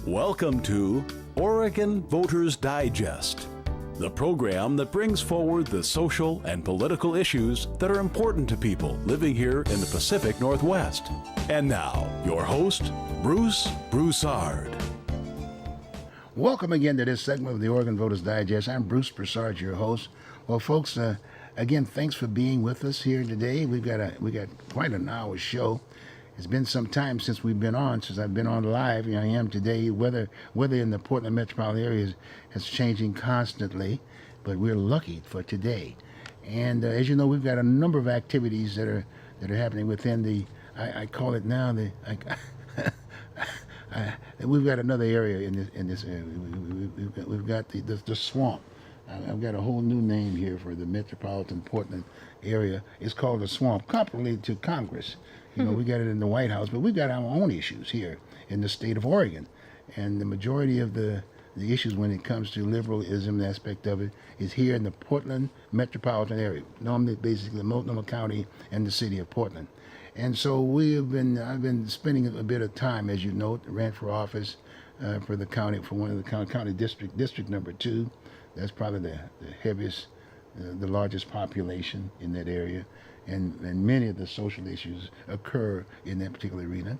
Welcome to Oregon Voters Digest, the program that brings forward the social and political issues that are important to people living here in the Pacific Northwest. And now, your host, Bruce Broussard. Welcome again to this segment of the Oregon Voters Digest. I'm Bruce Broussard, your host. Well, folks, again, thanks for being with us here today. We got quite an hour show. It's been some time since I've been on live. I am today. Weather in the Portland metropolitan area is changing constantly, but we're lucky for today. And as you know, we've got a number of activities that are happening within the. I call it now the. We've got another area in this area. We've got the swamp. I've got a whole new name here for the metropolitan Portland area. It's called the swamp, comparably to Congress. You know, we got it in the White House, but we've got our own issues here in the state of Oregon. And the majority of the issues when it comes to liberalism aspect of it is here in the Portland metropolitan area, normally basically Multnomah County and the city of Portland. And so I've been spending a bit of time, as you know, ran for office for the county, for one of the county district number 2. That's probably the heaviest, the largest population in that area. And many of the social issues occur in that particular arena.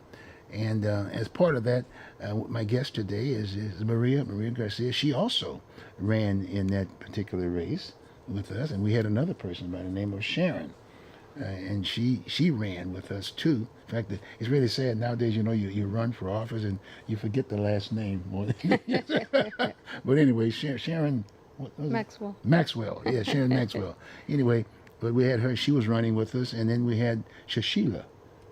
And as part of that, my guest today is Maria Garcia. She also ran in that particular race with us. And we had another person by the name of Sharon. And she ran with us too. In fact, it's really sad nowadays, you know, you run for office and you forget the last name. But anyway, Sharon Maxwell. Yeah, Sharon Maxwell. Anyway, but we had her. She was running with us, and then we had Shashila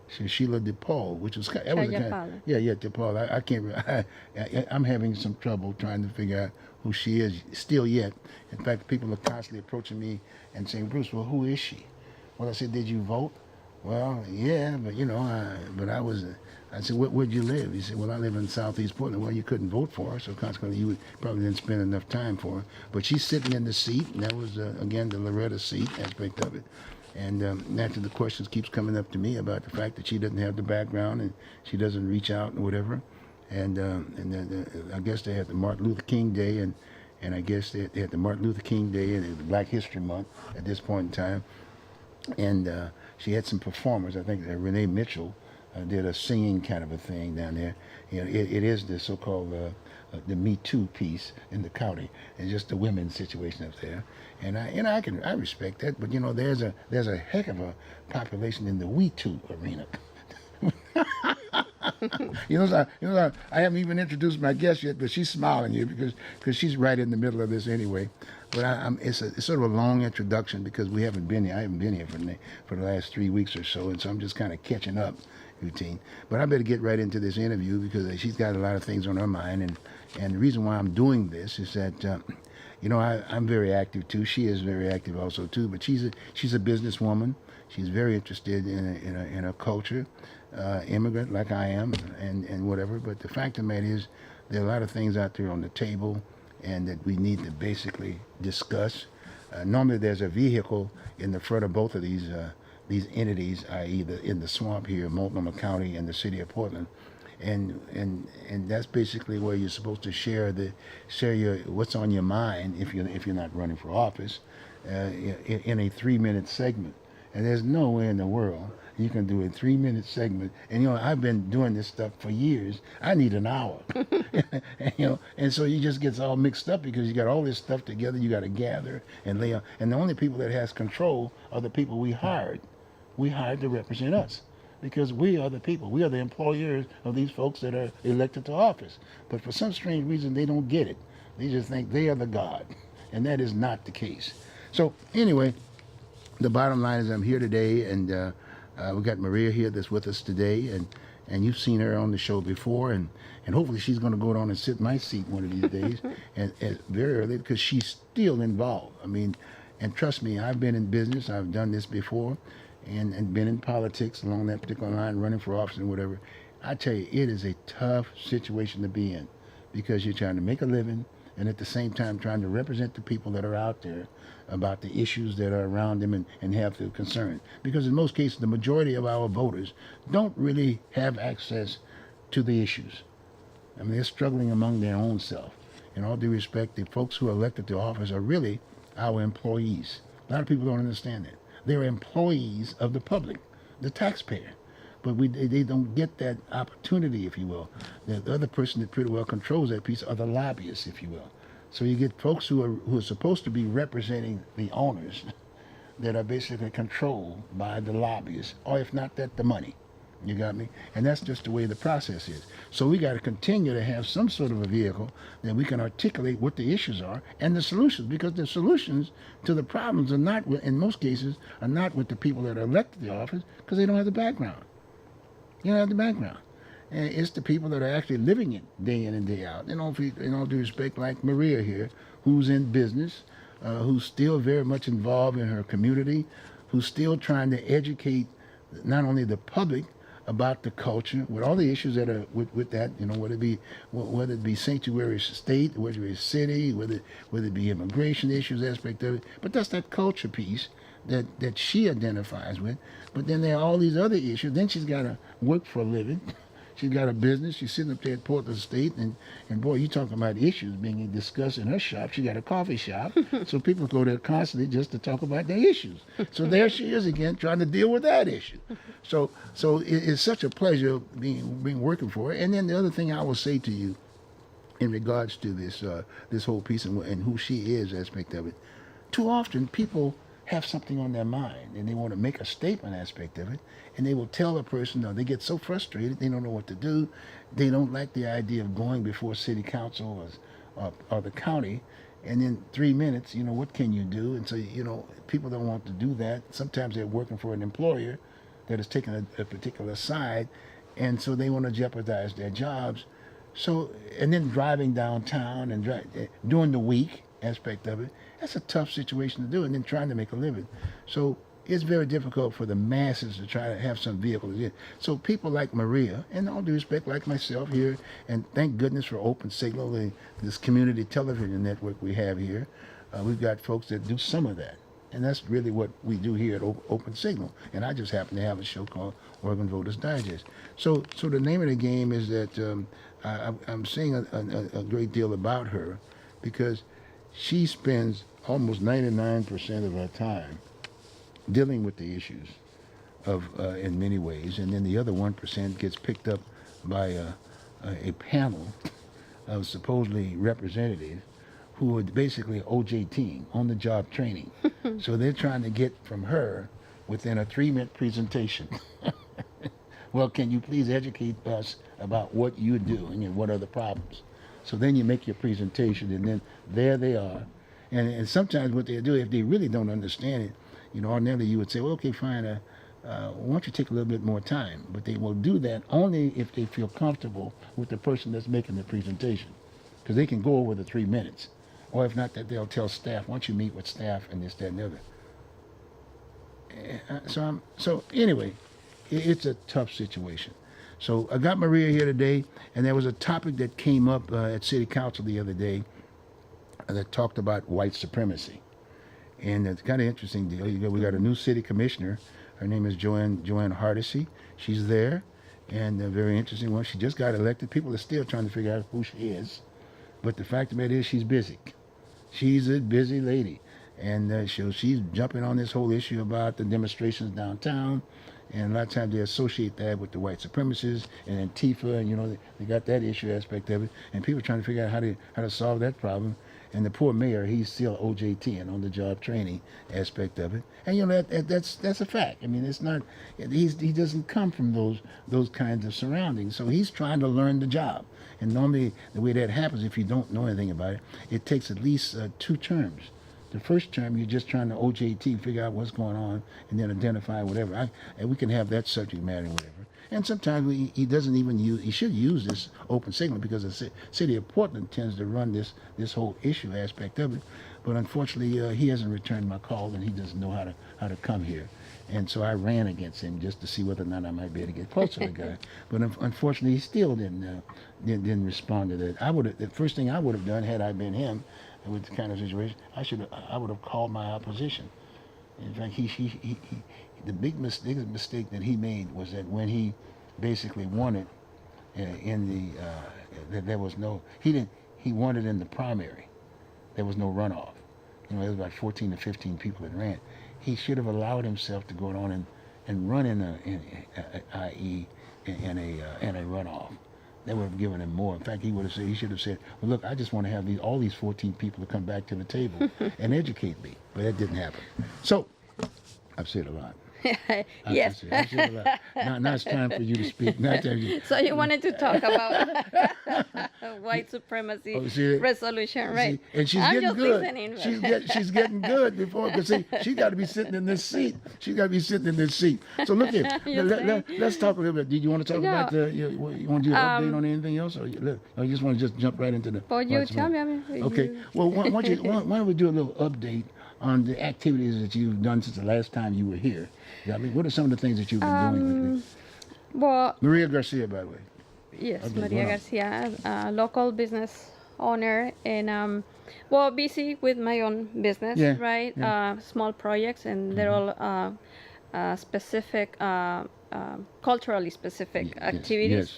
DePaul, which was DePaul. I can't. I'm having some trouble trying to figure out who she is still yet. In fact, people are constantly approaching me and saying, "Bruce, well, who is she?" Well, I said, "Did you vote?" Well, yeah, but you know, I said, where'd you live? He said, well, I live in Southeast Portland. Well, you couldn't vote for her, so consequently you probably didn't spend enough time for her. But she's sitting in the seat, and that was, again, the Loretta seat aspect of it. And naturally the questions keeps coming up to me about the fact that she doesn't have the background and she doesn't reach out and whatever. And I guess they had the Martin Luther King Day, and I guess they had the Martin Luther King Day and the Black History Month at this point in time. And she had some performers. I think Renee Mitchell did a singing kind of a thing down there. You know, it is the so-called the Me Too piece in the county, and just the women's situation up there. And I respect that, but you know, there's a heck of a population in the We Too arena. I haven't even introduced my guest yet, but she's smiling here because she's right in the middle of this anyway. But it's sort of a long introduction because we haven't been here. I haven't been here for the last 3 weeks or so, and so I'm just kind of catching up routine. But I better get right into this interview because she's got a lot of things on her mind, and the reason why I'm doing this is that you know, I'm very active too. She is very active also too. But she's a businesswoman. She's very interested in a culture, immigrant like I am, and whatever. But the fact of the matter is, there are a lot of things out there on the table, and that we need to basically discuss. Normally, there's a vehicle in the front of both of these entities, i.e., in the swamp here, Multnomah County, and the city of Portland. And that's basically where you're supposed to share your what's on your mind if you're not running for office in a 3-minute segment. And there's no way in the world you can do a 3-minute segment. And you know, I've been doing this stuff for years. I need an hour. And, you know, and so you just gets all mixed up because you got all this stuff together. You got to gather and lay out. And the only people that has control are the people we hired. We hired to represent us, because we are the people. We are the employers of these folks that are elected to office. But for some strange reason, they don't get it. They just think they are the God, and that is not the case. So anyway, the bottom line is I'm here today, and we got Maria here that's with us today, and you've seen her on the show before, and hopefully she's going to go down and sit in my seat one of these days, and very early, because she's still involved. I mean, and trust me, I've been in business. I've done this before. And been in politics along that particular line, running for office and whatever. I tell you, it is a tough situation to be in because you're trying to make a living and at the same time trying to represent the people that are out there about the issues that are around them and have their concern. Because in most cases, the majority of our voters don't really have access to the issues. I mean, they're struggling among their own self. In all due respect, the folks who are elected to office are really our employees. A lot of people don't understand that. They're employees of the public, the taxpayer. But they don't get that opportunity, if you will. The other person that pretty well controls that piece are the lobbyists, if you will. So you get folks who are supposed to be representing the owners that are basically controlled by the lobbyists, or if not that, the money. You got me? And that's just the way the process is. So we got to continue to have some sort of a vehicle that we can articulate what the issues are and the solutions, because the solutions to the problems are not, in most cases, are not with the people that are elected to the office, because they don't have the background. You don't have the background. And it's the people that are actually living it day in and day out. In all due respect, like Maria here, who's in business, who's still very much involved in her community, who's still trying to educate not only the public about the culture, with all the issues that are with that, whether it be sanctuary state, whether it be city, whether it be immigration issues aspect of it, but that's that culture piece that she identifies with. But then there are all these other issues. Then she's got to work for a living. She's got a business. She's sitting up there at Portland State, and boy, you talking about issues being discussed in her shop. She got a coffee shop, so people go there constantly just to talk about their issues. So there she is again, trying to deal with that issue. So it's such a pleasure being working for her. And then the other thing I will say to you, in regards to this whole piece and who she is aspect of it, too often people have something on their mind and they want to make a statement aspect of it, and they will tell a person, no, they get so frustrated, they don't know what to do, they don't like the idea of going before city council or the county, and in 3 minutes, what can you do? And so, people don't want to do that. Sometimes they're working for an employer that is taking a particular side, and so they want to jeopardize their jobs. So, and then driving downtown and during the week aspect of it, that's a tough situation to do, and then trying to make a living. So it's very difficult for the masses to try to have some vehicle. So people like Maria, and all due respect, like myself here, and thank goodness for Open Signal, this community television network we have here. We've got folks that do some of that. And that's really what we do here at Open Signal. And I just happen to have a show called Oregon Voters Digest. So the name of the game is that I'm saying a great deal about her, because she spends almost 99% of her time dealing with the issues of in many ways, and then the other 1% gets picked up by a panel of supposedly representatives who are basically OJT, on-the-job training. So they're trying to get from her within a 3-minute presentation. Well, can you please educate us about what you do and what are the problems? So then you make your presentation, and then there they are. And sometimes what they do, if they really don't understand it, ordinarily you would say, well, okay, fine, why don't you take a little bit more time? But they will do that only if they feel comfortable with the person that's making the presentation, because they can go over the 3 minutes. Or if not, that they'll tell staff, why don't you meet with staff and this, that, and the other. So anyway, it's a tough situation. So I got Maria here today, and there was a topic that came up at City Council the other day that talked about white supremacy. And it's kind of interesting deal. We got a new city commissioner. Her name is Joanne Hardesty. She's there, and a very interesting one. She just got elected. People are still trying to figure out who she is. But the fact of the matter is she's busy. She's a busy lady. And she's jumping on this whole issue about the demonstrations downtown. And a lot of times they associate that with the white supremacists and Antifa, and they got that issue aspect of it. And people are trying to figure out how to solve that problem. And the poor mayor, he's still OJT, and on-the-job training aspect of it. And that's a fact. I mean, it's not. He doesn't come from those kinds of surroundings. So he's trying to learn the job. And normally the way that happens, if you don't know anything about it, it takes at least 2 terms. The first term, you're just trying to OJT, figure out what's going on, and then identify whatever. And we can have that subject matter and whatever. And sometimes he doesn't even use, he should use this Open Signal, because the city of Portland tends to run this whole issue aspect of it. But unfortunately, he hasn't returned my call, and he doesn't know how to come here. And so I ran against him just to see whether or not I might be able to get close to the guy. But unfortunately, he still didn't respond to that. The first thing I would have done, had I been him, with the kind of situation, I would have called my opposition. In fact, the biggest mistake that he made was that when he basically won it in there was no. He didn't. He won it in the primary. There was no runoff. There was about 14 to 15 people that ran. He should have allowed himself to go on and run i.e. in a runoff. They would have given him more. In fact, he should have said, well, look, I just want to have all these 14 people to come back to the table and educate me. But that didn't happen. So, I've said a lot. Yes. I've said a lot. Now it's time for you to speak. So you wanted to talk about white supremacy resolution, right? See, and she's I'm getting just good. listening. She's getting good before, because see, she's got to be sitting in this seat. She's got to be sitting in this seat. So look here. Let's talk a little bit. Did you want to talk about you want to do an update on anything else, or you just want to just jump right into the? Well, you tell me. Okay. Well, why don't we do a little update on the activities that you've done since the last time you were here? I mean, what are some of the things that you've been doing lately? Well, Maria Garcia, by the way. Yes, Okay, Maria Garcia, local business owner, and busy with my own business, right? Yeah. Small projects, and they're all specific, culturally specific activities. Yes.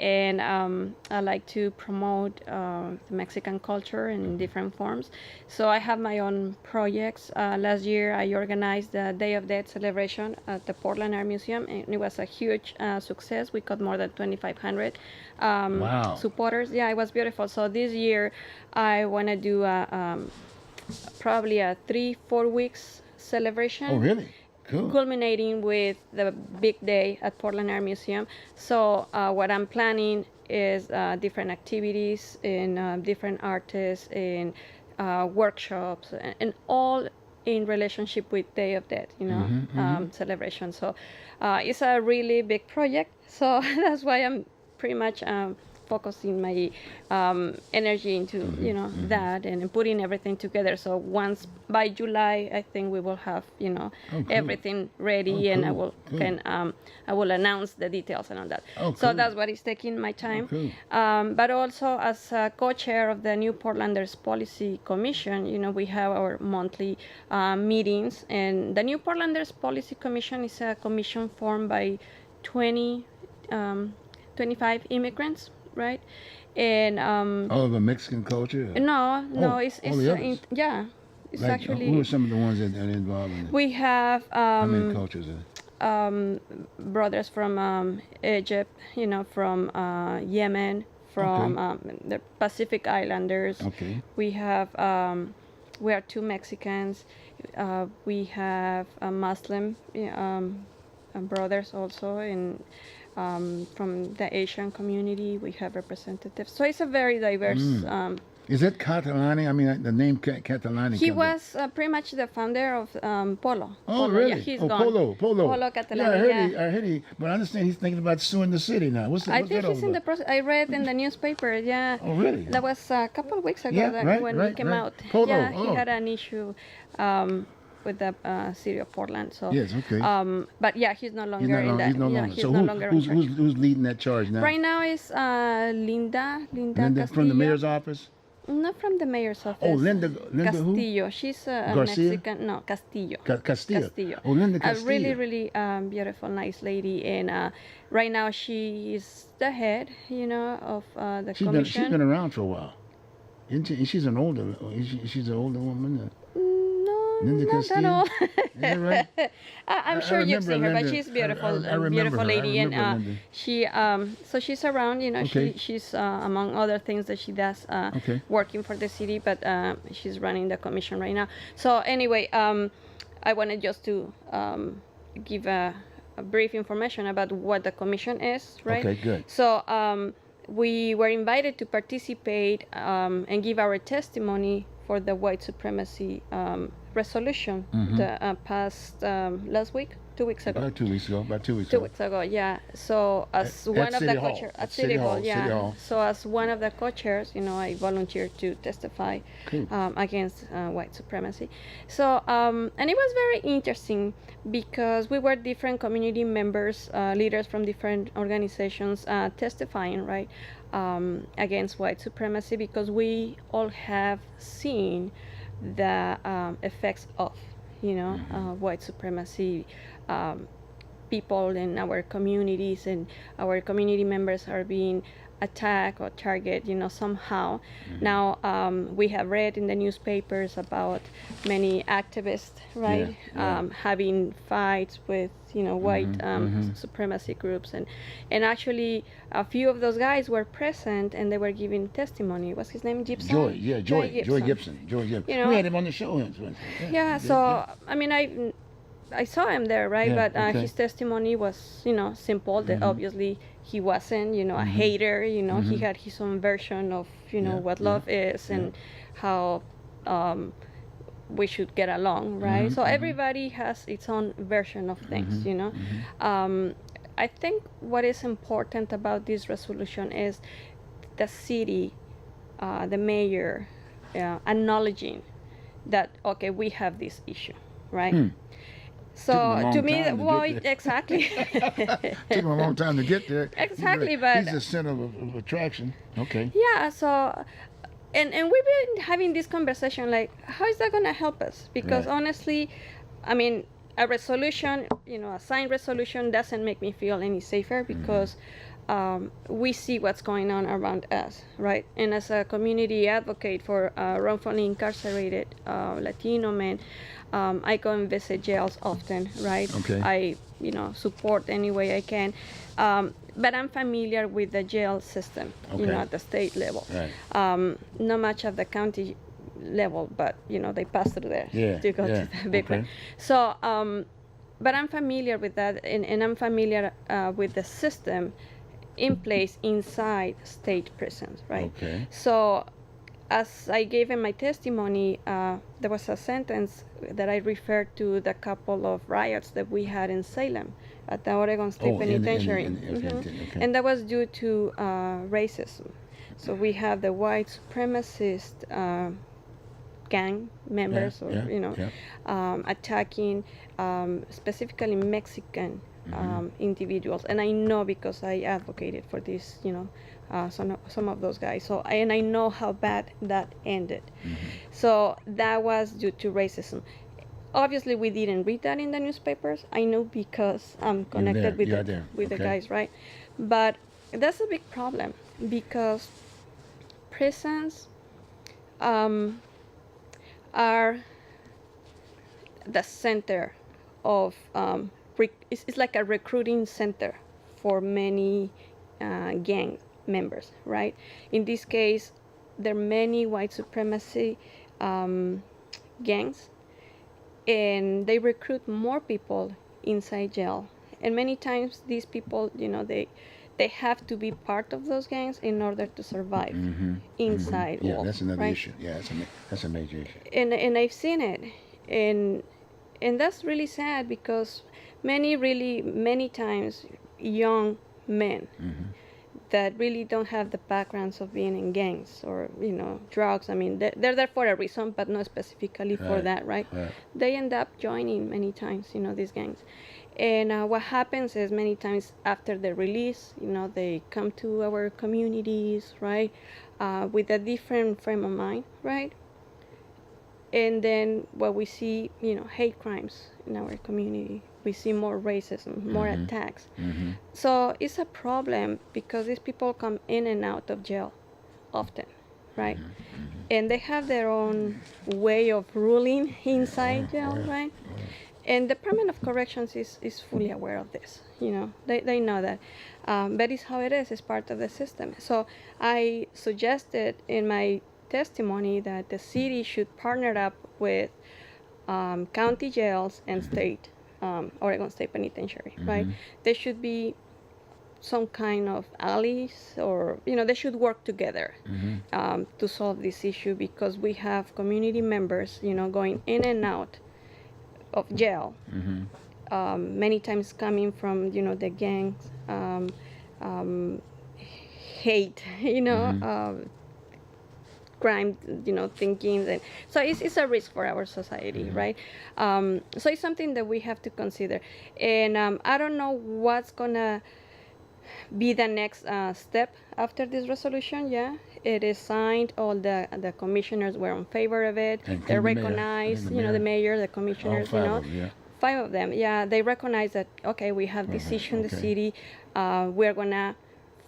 And I like to promote the Mexican culture in different forms. So I have my own projects. Last year I organized the Day of Death celebration at the Portland Art Museum, and it was a huge success. We got more than 2,500 Wow. supporters. Yeah, it was beautiful. So this year I want to do probably a 3-4 weeks celebration. Oh, really? Cool. Culminating with the big day at Portland Art Museum. So what I'm planning is different activities and different artists and workshops and all in relationship with Day of Death, celebration. So it's a really big project. So that's why I'm pretty much focusing my energy into that and putting everything together. So once by July, I think we will have everything ready, and I will announce the details and all that. So that's what is taking my time. But also as a co-chair of the New Portlanders Policy Commission, we have our monthly meetings, and the New Portlanders Policy Commission is a commission formed by 25 immigrants, right? And all of a Mexican culture? No, it's it's like, actually. Who are some of the ones that are involved in it? We have How many cultures are there? brothers from Egypt, from Yemen, from the Pacific Islanders. Okay. We have we are 2 Mexicans. We have Muslim brothers also, and from the Asian community, we have representatives. So it's a very diverse. Is that Catalani? I mean, the name Catalani. He was pretty much the founder of Polo. Oh, Polo. really? Yeah, he's Polo. gone. Polo Catalani. I heard he, but I understand he's thinking about suing the city now. What's I what's think that he's all in the about? process. I read in the newspaper. Yeah. Oh, really? That was a couple of weeks ago when he came out. Polo. Yeah, he had an issue with the city of Portland. So. Yes. Okay. But yeah, he's no longer in that. He's no longer. He's So no longer in charge. who's leading that charge now? Right now is Linda Castillo. From the mayor's office. Not from the mayor's office. Oh, Linda Castillo. who? She's a Garcia? Mexican. No, Castillo. Castillo. Castillo. Oh, Linda A Castillo. really, really beautiful, nice lady. And right now she is the head, of the commission. She's been around for a while. Isn't she? She's an older. She's an older woman. No, Linda not Castillo? at all. Is that right? I'm sure you've seen her, but she's beautiful, I remember beautiful her. lady, I and remember Linda. she so she's around. Okay. She's among other things that she does, working for the city, but she's running the commission right now. So anyway, I wanted just to give a brief information about what the commission is, right? Okay, good. So we were invited to participate and give our testimony for the white supremacy resolution the past last week, 2 weeks ago. About 2 weeks ago. 2 weeks ago, yeah. So as one of the City Hall. co-chairs At at City Hall, City yeah. Hall. So as one of the co-chairs, I volunteered to testify against white supremacy. So and it was very interesting because we were different community members, leaders from different organizations testifying, right, against white supremacy, because we all have seen the effects of white supremacy. People in our communities and our community members are being attack or target, somehow. Now, we have read in the newspapers about many activists, right, having fights with, white supremacy groups. And actually, a few of those guys were present and they were giving testimony. What's his name? Gibson? Joy Gibson. We had him on the show once. So, I mean, I saw him there, right? Yeah, But okay. his testimony was, simple. That obviously he wasn't, a hater. He had his own version of, what love is and how we should get along, right? So everybody has its own version of things, I think what is important about this resolution is the city, the mayor, acknowledging that, okay, we have this issue, right? So Took him a long to me, time to well, get there. exactly. Took him a long time to get there. Exactly, He's the center of attraction. Okay. Yeah, so and we've been having this conversation like, how is that going to help us? Because Right. honestly, I mean, a resolution, a signed resolution doesn't make me feel any safer because we see what's going on around us, right? And as a community advocate for wrongfully incarcerated Latino men, I go and visit jails often, right? Okay. I, support any way I can. But I'm familiar with the jail system, Okay. at the state level. Right. Not much of the county level, but, they pass through there Yeah, to go yeah, to the big okay. one. So, but I'm familiar with that, and I'm familiar with the system in place inside state prisons, right? Okay. So, as I gave in my testimony, there was a sentence that I referred to the couple of riots that we had in Salem at the Oregon State Penitentiary. Okay. And that was due to racism. So we have the white supremacist gang members, attacking specifically Mexican individuals. And I know because I advocated for this, some of those guys. So and I know how bad that ended. So that was due to racism. Obviously, we didn't read that in the newspapers. I know because I'm connected with the guys, right? But that's a big problem because prisons are the center of it's like a recruiting center for many gang members, right? In this case, there are many white supremacy gangs, and they recruit more people inside jail. And many times these people, they have to be part of those gangs in order to survive inside Yeah, walls, that's another right? issue. Yeah, that's a major issue. And I've seen it, and that's really sad because many times young men that really don't have the backgrounds of being in gangs or drugs. I mean, they're there for a reason, but not specifically for that, right? They end up joining many times, these gangs. And what happens is many times after the release, they come to our communities, right, with a different frame of mind, right? And then what we see, hate crimes in our community. We see more racism, more attacks. So it's a problem because these people come in and out of jail often, right? And they have their own way of ruling inside jail, right? And the Department of Corrections is fully aware of this. They know that. But it's how it is. It's part of the system. So I suggested in my testimony that the city should partner up with county jails and state Oregon State Penitentiary, right? There should be some kind of allies, or they should work together to solve this issue because we have community members, going in and out of jail, many times coming from the gangs, hate, crime, thinking that. So it's a risk for our society, right? So it's something that we have to consider. And I don't know what's gonna be the next step after this resolution. Yeah, it is signed. All the commissioners were in favor of it. And They the mayor, recognize, and the the mayor, the commissioners, All five of them, yeah. 5 of them. Yeah, they recognize that. Okay, we have this issue in the city. We're gonna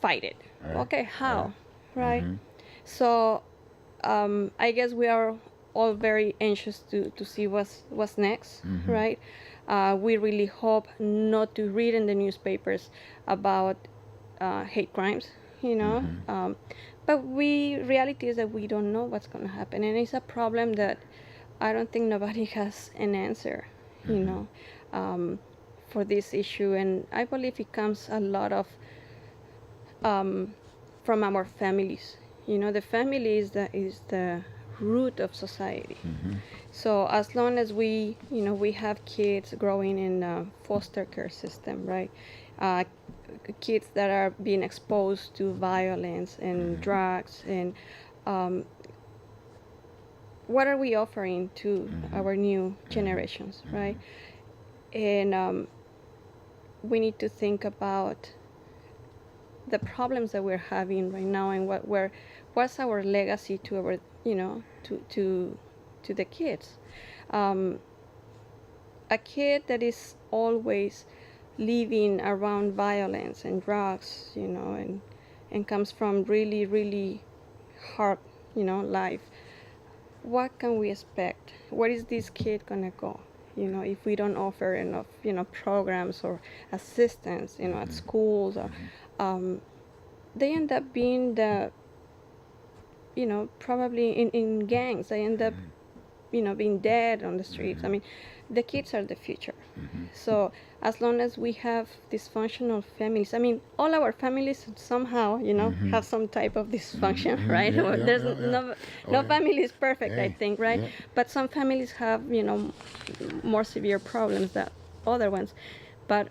fight it, okay, how, right? So I guess we are all very anxious to see what's next, right? We really hope not to read in the newspapers about hate crimes, you know. But reality is that we don't know what's going to happen, and it's a problem that I don't think nobody has an answer, you know, for this issue. And I believe it comes a lot of from our families. You know, the family is the root of society. So as long as we, you know, we have kids growing in a foster care system, right? Kids that are being exposed to violence and drugs, and what are we offering to our new generations, right? And we need to think about the problems that we're having right now, and what's our legacy to our, you know, to the kids. A kid that is always living around violence and drugs, you know, and comes from really, really hard, you know, life. What can we expect? Where is this kid gonna go? You know, if we don't offer enough, you know, programs or assistance, you know, at schools, or, they end up being the, you know, probably in gangs. They end up, you know, being dead on the streets. I mean, the kids are the future. So as long as we have dysfunctional families, I mean, all our families somehow, you know, have some type of dysfunction, right? There's no family is perfect, I think, right? But some families have, you know, more severe problems than other ones. But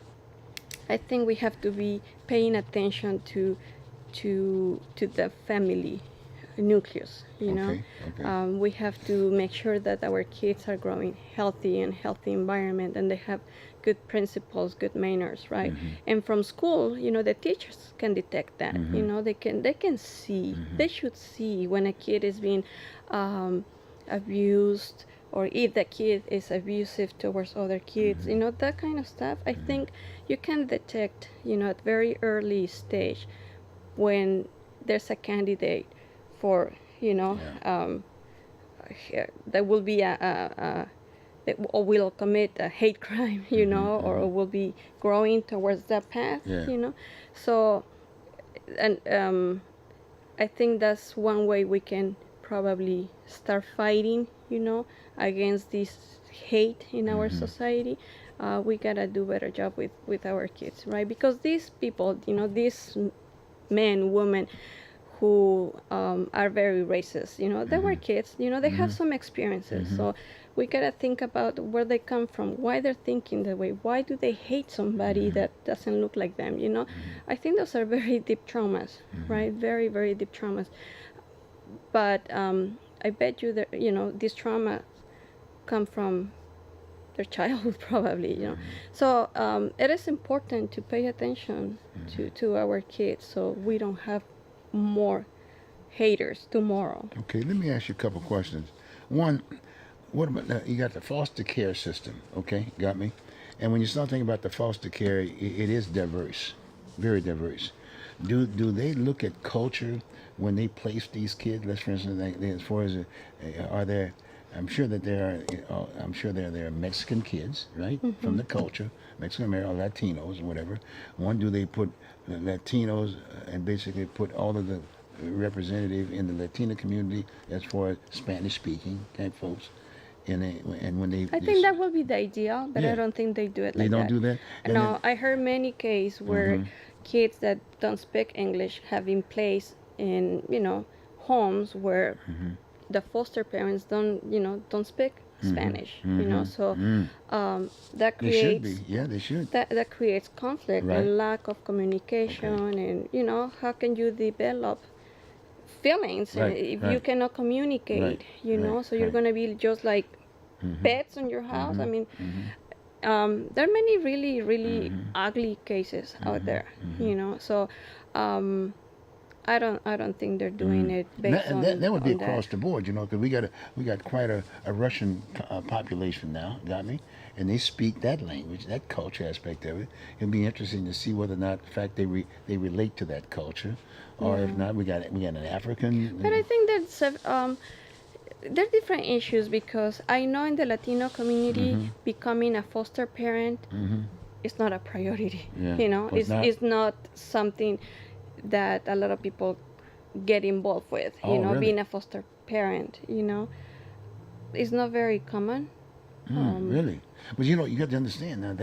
I think we have to be paying attention to the family nucleus, you know. We have to make sure that our kids are growing healthy in healthy environment, and they have good principles, good manners, right? And from school, you know, the teachers can detect that. You know, they can see, they should see when a kid is being abused, or if the kid is abusive towards other kids, you know, that kind of stuff. I think you can detect, you know, at very early stage when there's a candidate for, you know, that will be or will commit a hate crime, you know, or will be growing towards that path, you know. So, and I think that's one way we can probably start fighting, you know, against this hate in our society. We gotta do a better job with our kids, right? Because these people, you know, these men, women who are very racist, you know, they were kids, you know, they have some experiences. So we gotta think about where they come from, why they're thinking that way, why do they hate somebody that doesn't look like them, you know. I think those are very deep traumas, right? Very, very deep traumas. But I bet you that, you know, these traumas come from their childhood probably, you know. So it is important to pay attention to our kids, so we don't have more haters tomorrow. Okay, let me ask you a couple questions. One, what about you got the foster care system? Okay, got me. And when you start thinking about the foster care, it is diverse, very diverse. Do they look at culture when they place these kids? Let's, for instance, as far as are there? I'm sure that there are Mexican kids, right, from the culture, Mexican American, or Latinos, or whatever. One, do they put Latinos and basically put all of the representative in the Latina community as far as Spanish-speaking type folks? And when they, I think that will be the ideal, but I don't think they do it like that. They don't do that? And no, I heard many cases where kids that don't speak English have been placed in, you know, homes where the foster parents don't speak Spanish, you know. So that creates, they should. That creates conflict and lack of communication, and, you know, how can you develop feelings if you cannot communicate, you know. So you're going to be just like pets in your house. I mean, there are many really, really ugly cases out there, you know. So I don't think they're doing it And based on that would be on across the board, you know, because we got quite a Russian population now, got me, and they speak that language, that culture aspect of it. It'll be interesting to see whether or not, in fact, they relate to that culture, or if not, we got an African. But I think that's there are different issues because I know in the Latino community becoming a foster parent is not a priority. Yeah. You know, Oh, it's not? it's not something that a lot of people get involved with. Oh, You know, really? being a foster parent. You know, it's not very common. Really, but you know, you got to understand now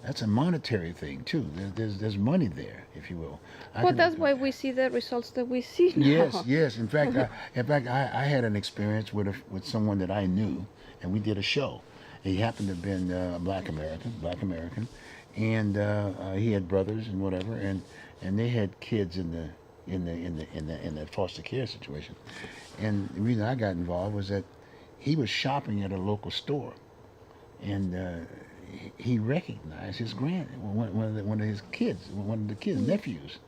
that's a monetary thing too. There's money there, if you will. Well, that's why we see the results that we see now. Yes, yes. In fact, I had an experience with someone that I knew, and we did a show. He happened to have been Black American, and he had brothers and whatever, and they had kids in the foster care situation. And the reason I got involved was that he was shopping at a local store, and he recognized his one of his kids, nephews,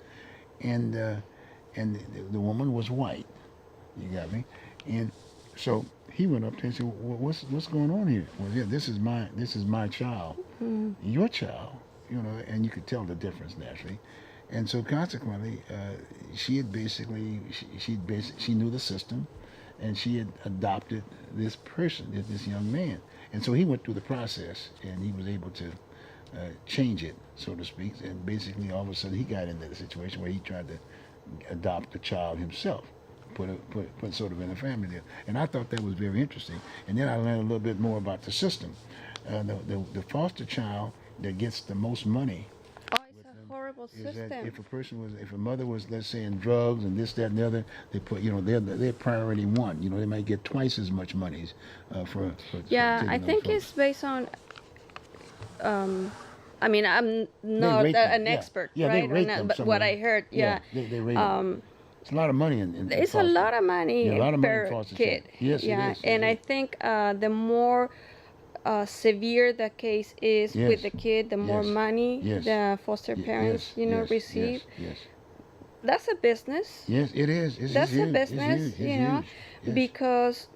and the woman was white. You got me, and so he went up to her and said, "What's going on here?" Well, yeah, this is my child, your child, you know, and you could tell the difference naturally. And so consequently, she had basically she knew the system, and she had adopted this person, this young man. And so he went through the process, and he was able to change it, so to speak. And basically, all of a sudden, he got into the situation where he tried to adopt the child himself, put sort of in a family there. And I thought that was very interesting. And then I learned a little bit more about the system. The foster child that gets the most money Oh, it's a horrible is that system. if a mother was, let's say, in drugs and this, that, and the other, they put, you know, they're priority one. You know, they might get twice as much monies for Yeah, taking I those think folks. it's based on. I mean, I'm not rate them, an yeah. expert, Yeah, they right? rate on that, them but somewhere. what I heard, yeah, they rate them. It's a lot of money in it's a foster. lot of money Yeah, a lot of money in per foster kid. care. Yes, it yeah, is, it and I is. think the more severe the case is Yes. with the kid, the more Yes. money Yes. the foster parents, Yes, you know, yes, receive. Yes, That's a business. yes, it is. That's huge. a business, It's you know, huge. Yes. because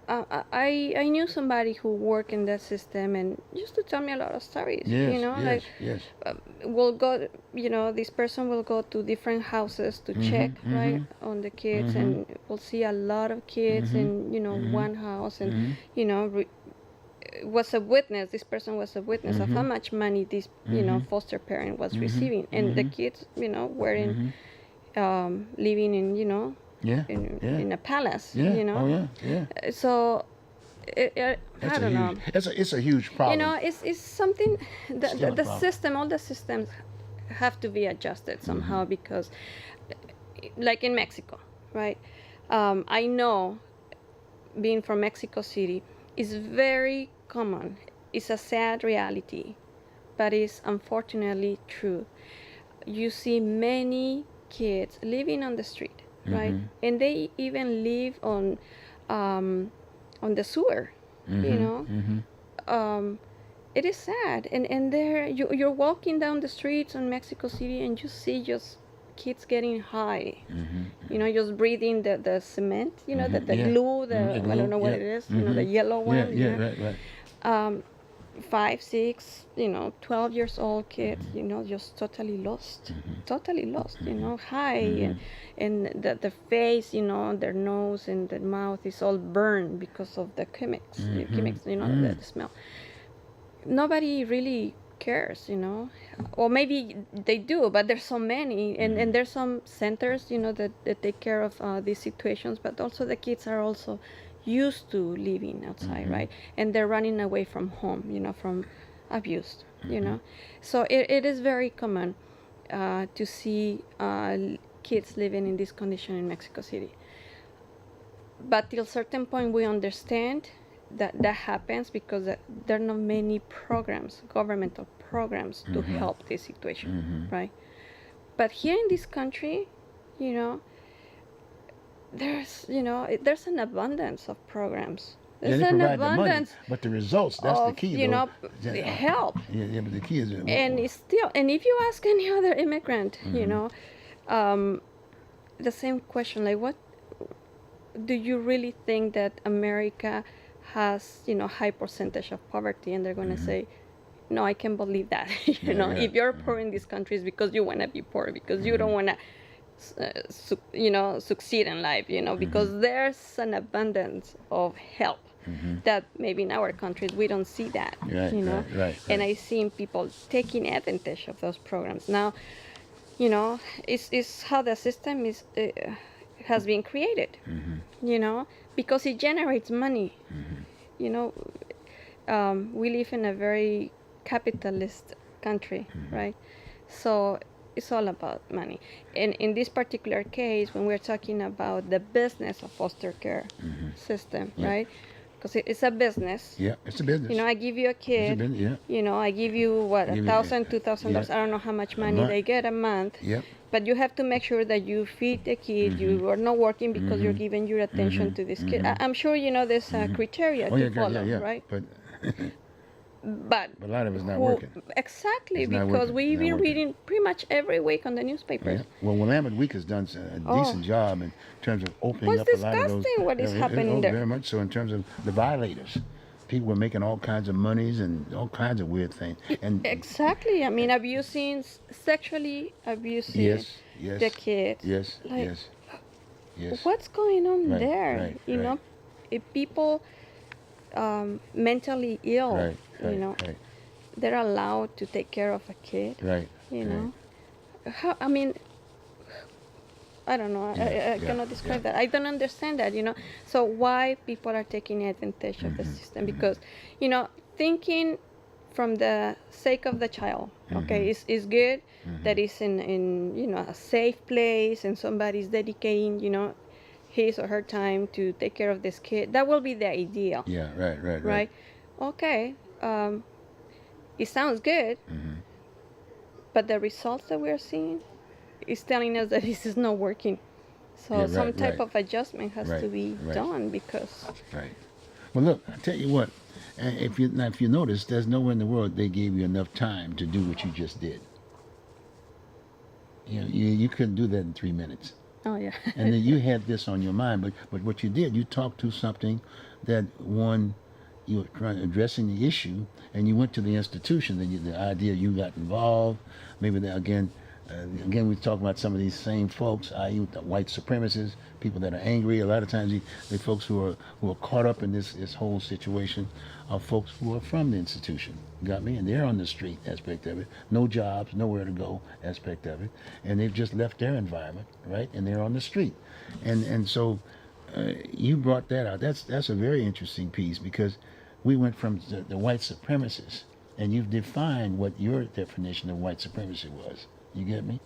I knew somebody who worked in that system and used to tell me a lot of stories. Yes, You know, yes, like yes. we'll go, you know, this person will go to different houses to check, right, on the kids, and we'll see a lot of kids in, you know, one house, and you know, was a witness. This person was a witness of how much money this, you know, foster parent was receiving, and the kids, you know, were in living in, you know, Yeah, in a palace, yeah. you know. Oh yeah. So I That's don't know. It's a huge problem. You know, it's something. Still a The problem. system, all the systems, have to be adjusted somehow because, like in Mexico, right? I know, being from Mexico City, is very common. It's a sad reality, but it's unfortunately true. You see many kids living on the street, right? And they even live on the sewer, you know. It is sad, and there you're walking down the streets in Mexico City, and you see just kids getting high, you know, just breathing the cement, you know, the Yeah. glue, The I glue, don't know what yeah. it is, you know, the yellow one. Yeah, you know. right. 5, 6, you know, 12 years old kids, you know, just totally lost, you know, high, and the face, you know, their nose and their mouth is all burned because of the chemics, you know, the smell. Nobody really cares, you know, or maybe they do, but there's so many, and there's some centers, you know, that take care of these situations, but also the kids are also used to living outside, right? And they're running away from home, you know, from abuse, you know. So it is very common to see kids living in this condition in Mexico City. But till a certain point, we understand that happens because there are not many programs, governmental programs, to help this situation, right? But here in this country, you know, there's an abundance of programs. There's they an provide the money, abundance but the results, that's the of, key, you though. know, help. Yeah, but the key is... And it's still, and if you ask any other immigrant, you know, the same question, like, what do you really think that America has, high percentage of poverty? And they're going to say, no, I can't believe that. If you're poor in this country, it's because you want to be poor, because you don't want to, succeed in life, because there's an abundance of help that maybe in our countries we don't see that, Right. And I seen people taking advantage of those programs. Now, it's how the system is has been created, because it generates money. We live in a very capitalist country, right? So it's all about money. And in this particular case, when we're talking about the business of foster care system, right? Because it's a business. Yeah, it's a business. I give you a kid. It's a business, yeah. I give you what, $1,000, $2,000. Yeah. I don't know how much money they get a month. Yep. But you have to make sure that you feed the kid. You are not working because you're giving your attention to this kid. I'm sure there's a criteria to follow, right? But a lot of it's not working. Exactly, It's not because working. we've It's not been working. reading pretty much every week on the newspapers. Yeah. Well, Willamette Week has done a decent job in terms of opening It's up a lot of those. disgusting what is happening there. Very much so in terms of the violators. People were making all kinds of monies and all kinds of weird things. And Exactly. I mean, sexually abusing yes, the kid. yes, Like, yes. What's going on Right, there? right, you know, right. if people mentally ill, Right. they're allowed to take care of a kid. Right. You know, how? I mean, I don't know. I cannot describe that. I don't understand that. So why people are taking advantage of the system? Because, thinking from the sake of the child, okay, is good. That is in a safe place, and somebody's dedicating his or her time to take care of this kid. That will be the ideal. Yeah. Right. Right. Okay. It sounds good, but the results that we're seeing is telling us that this is not working. So some type of adjustment has to be done, because. Right. Well, look, I tell you what. If you notice, there's nowhere in the world they gave you enough time to do what you just did. You couldn't do that in 3 minutes. Oh yeah. And then you had this on your mind, but what you did, you talked to something that you were addressing the issue, and you went to the institution. Then the idea you got involved. Maybe again, we talk about some of these same folks, i.e., the white supremacists, people that are angry. A lot of times, the folks who are caught up in this whole situation are folks who are from the institution. Got me? And they're on the street aspect of it. No jobs, nowhere to go aspect of it, and they've just left their environment, right? And they're on the street, and so you brought that out. That's a very interesting piece, because we went from the white supremacists, and you've defined what your definition of white supremacy was. You get me?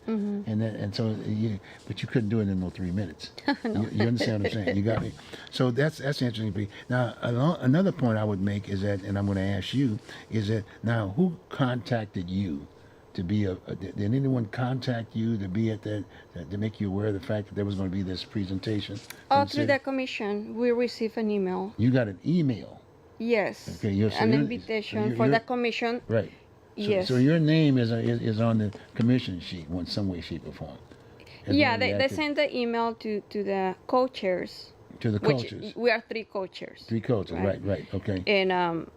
But you couldn't do it in no 3 minutes. No. You understand what I'm saying? You got me? So that's interesting. Now, another point I would make is that, and I'm going to ask you, is that now who contacted you to be did anyone contact you to be at that, to make you aware of the fact that there was going to be this presentation? Through the commission, we received an email. You got an email? Yes. Okay, an invitation for the commission. Right. Yes. So your name is on the commission sheet in some way, shape, or form. They sent the email to the co-chairs. To the co-chairs. Which we are 3 co-chairs. 3 co-chairs, right, okay. And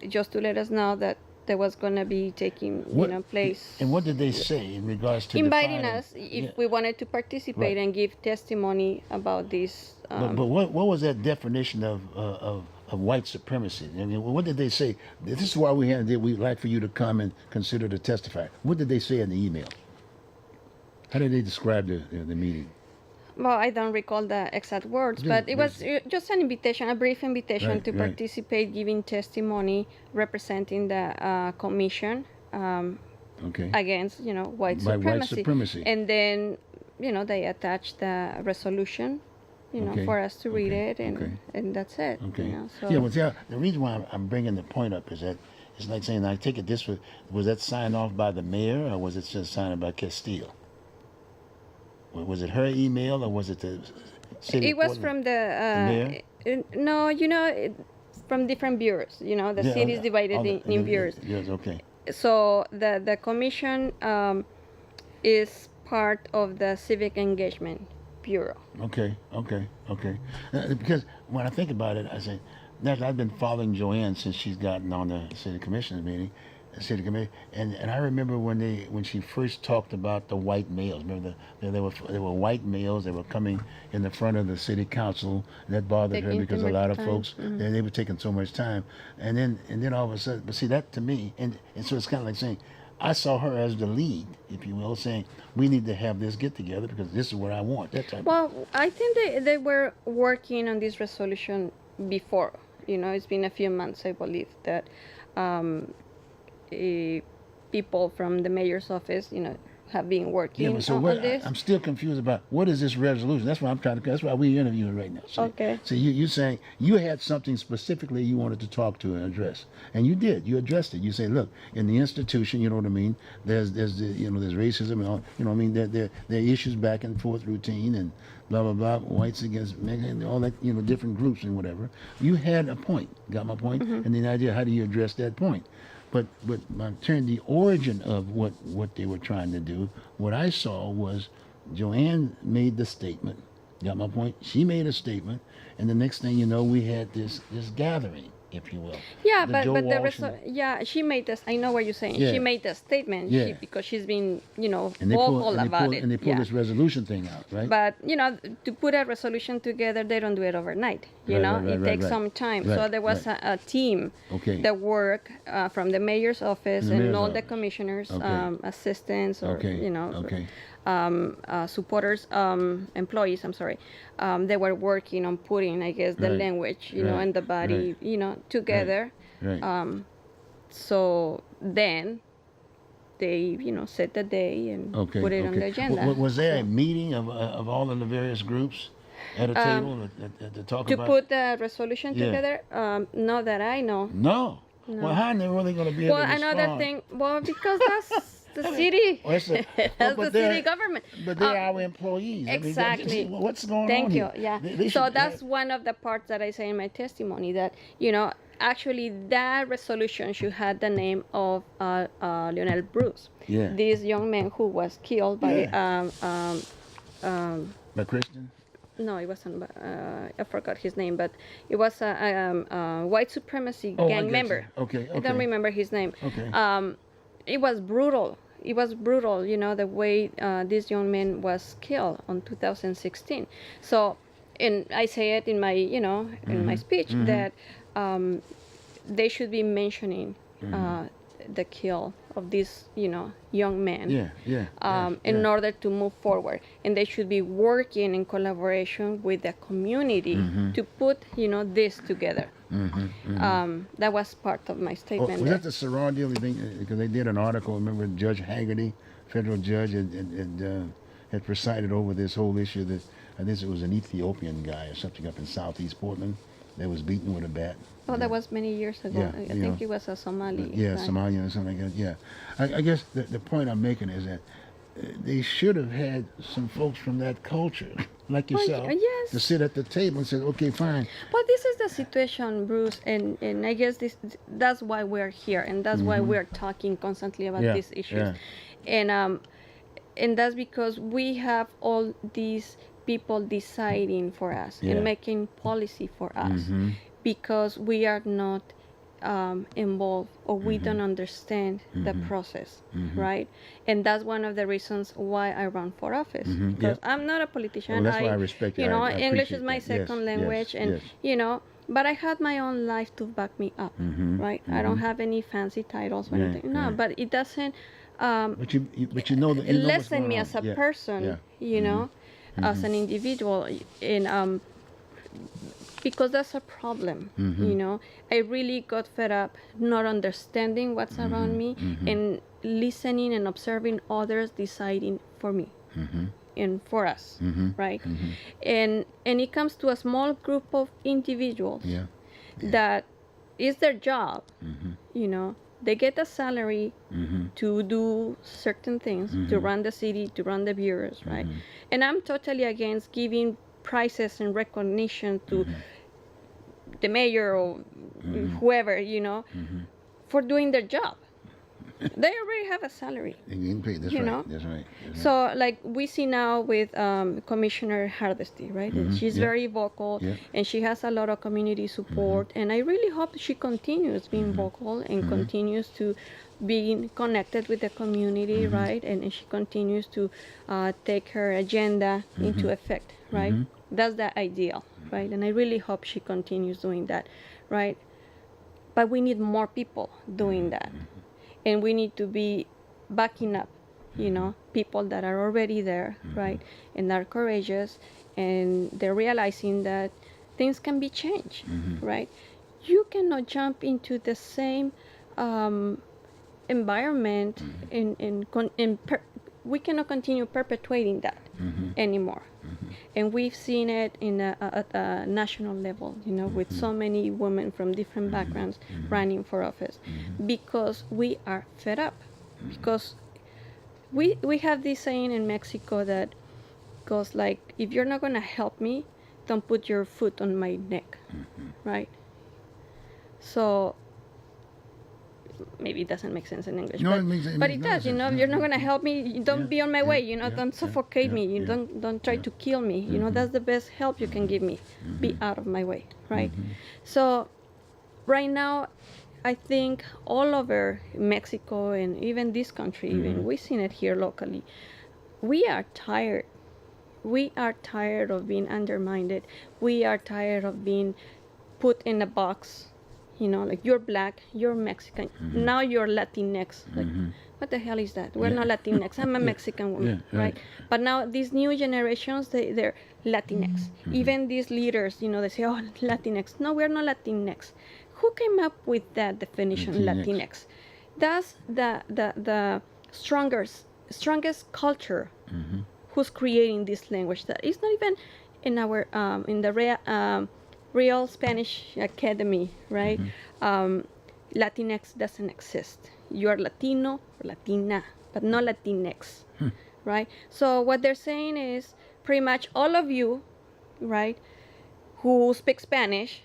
just to let us know that there was going to be taking place. And what did they say in regards to inviting us if we wanted to participate and give testimony about this? But what was that definition of white supremacy? I mean, what did they say? This is why we'd like for you to come and consider to testify. What did they say in the email? How did they describe the meeting? Well, I don't recall the exact words, but it was just an invitation, a brief invitation to participate, giving testimony, representing the commission against, white supremacy. And then, they attached the resolution, for us to read it, and that's it. Okay. So. The reason why I'm bringing the point up is that it's like saying, I take it was that signed off by the mayor, or was it just signed by Castile? Was it her email, or was it the city? It was from the mayor? From different bureaus. The city is divided in bureaus. Yes, okay. So the commission is part of the civic engagement bureau. Okay. Because when I think about it, I say that I've been following Joanne since she's gotten on the city commissioners meeting, city committee, and I remember when she first talked about the white males. Remember there were white males that were coming in the front of the city council. And that bothered her Taking because too a lot much of time. folks they were taking so much time, and then all of a sudden, but see that to me, and so it's kind of like saying. I saw her as the lead, if you will, saying we need to have this get together because this is what I want. That type. Well, I think they were working on this resolution before. It's been a few months, I believe, that people from the mayor's office, have been working Yeah, but so on this. I'm still confused about what is this resolution. That's why I'm trying to. That's why we're interviewing right now. So, Okay. So you're saying you had something specifically you wanted to talk to and address, and you did. You addressed it. You say, look, in the institution, you know what I mean. There's there's racism and all. You know what I mean. There are issues back and forth routine and blah blah blah. Whites against Mexican, all that. Different groups and whatever. You had a point. Got my point? And the idea, how do you address that point? But in turn, the origin of what they were trying to do, what I saw was Joanne made the statement. Got my point? She made a statement, and the next thing you know, we had this gathering, if you will. Yeah, The but Joe but the Walsh and- she made this. I know what you're saying. Yeah. She made the statement. Yeah. Because she's been and they vocal pulled, and they about pulled, it. and they pulled Yeah. this resolution thing out, right? But to put a resolution together, they don't do it overnight. It takes some time. So Right, there was right. a team Okay. that worked from the mayor's office The and mayor's all the office. commissioners, Okay. assistants, or Okay. Okay. supporters, employees. I'm sorry. They were working on putting, I guess, the Right, language, right, and the body, together. Right. So then they, set the day and Okay. put it on the agenda. Was there a meeting of all of the various groups at a table to talk To about? put the resolution Yeah. together, not that I know. No. Well, how are they really going to be able Well, to another respond? thing, because that's the city. Well, it's a- That's but the they're- city government. But they're our employees. I mean, Exactly. what's going Thank on you. here? Yeah. They So should that's have- one of the parts that I say in my testimony that actually that resolution should have the name of Lionel Bruce. Yeah. This young man who was killed by By Christian? no, it wasn't. I forgot his name, but it was a white supremacy Oh, I gang get member. you. Okay. I don't remember his name. Okay. It was brutal. It was brutal, the way this young man was killed on 2016. So, and I say it in my, in my speech that they should be mentioning the kill of this, young man. In order to move forward, and they should be working in collaboration with the community to put, this together. That was part of my statement. Was that the Saran deal? Because they did an article. Remember, Judge Haggerty, federal judge, had presided over this whole issue. That I think it was an Ethiopian guy or something up in southeast Portland that was beaten with a bat. Oh, that was many years ago. Yeah, I think it was a Somali. Yeah, guy. Somalian or something like that. Yeah, I guess the point I'm making is that they should have had some folks from that culture, like yourself, yes. to sit at the table and say, okay, fine. But this is the situation, Bruce, and I guess that's why we're here, and that's why we're talking constantly about Yeah, these issues, yeah. and that's because we have all these people deciding for us Yeah. and making policy for us because we are not involved or we don't understand the process, right? And that's one of the reasons why I run for office because I'm not a politician. Well, that's why I respect you. I English is appreciate my that. second Yes, language, yes, and yes. but I had my own life to back me up, right? I don't have any fancy titles or Yeah, anything. No, yeah. but it doesn't But you know that you know what's lessen going me on. as a Yeah, person, yeah. as an individual, and because that's a problem, I really got fed up not understanding what's around me and listening and observing others deciding for me and for us, right? And it comes to a small group of individuals Yeah. that is their job, they get a salary to do certain things, to run the city, to run the bureaus, right? And I'm totally against giving prizes and recognition to the mayor or whoever, for doing their job. They already have a salary. They're getting paid. That's You right. know? That's right. That's right. So, like we see now with Commissioner Hardesty, right? And she's Yeah. very vocal, Yeah. and she has a lot of community support. And I really hope she continues being vocal and continues to being connected with the community, right? And she continues to take her agenda into effect, right? That's the ideal, right? And I really hope she continues doing that, right? But we need more people doing that, and we need to be backing up, people that are already there, right, and are courageous, and they're realizing that things can be changed, right? You cannot jump into the same environment we cannot continue perpetuating that anymore. And we've seen it at a national level, with so many women from different backgrounds running for office, because we are fed up. Because we have this saying in Mexico that goes like, if you're not going to help me, don't put your foot on my neck, right? So maybe it doesn't make sense in English, No, but it makes- it but makes it no does. sense. If you're not gonna help me, don't be on my way. Don't suffocate me. yeah, Don't try to kill me. That's the best help you can give me. Be out of my way, right? So right now, I think all over Mexico and even this country, even we've seen it here locally, we are tired. We are tired of being undermined. We are tired of being put in a box. Like you're black, you're Mexican, now you're Latinx. Like, what the hell is that? We're not Latinx. I'm a Mexican woman, right? But now these new generations, they're Latinx. Even these leaders, they say, oh, Latinx. No, we're not Latinx. Who came up with that definition, Latinx? That's the strongest culture who's creating this language that is not even in our in the Real Spanish Academy, right? Latinx doesn't exist. You are Latino or Latina, but not Latinx, right? So what they're saying is pretty much all of you, right, who speak Spanish,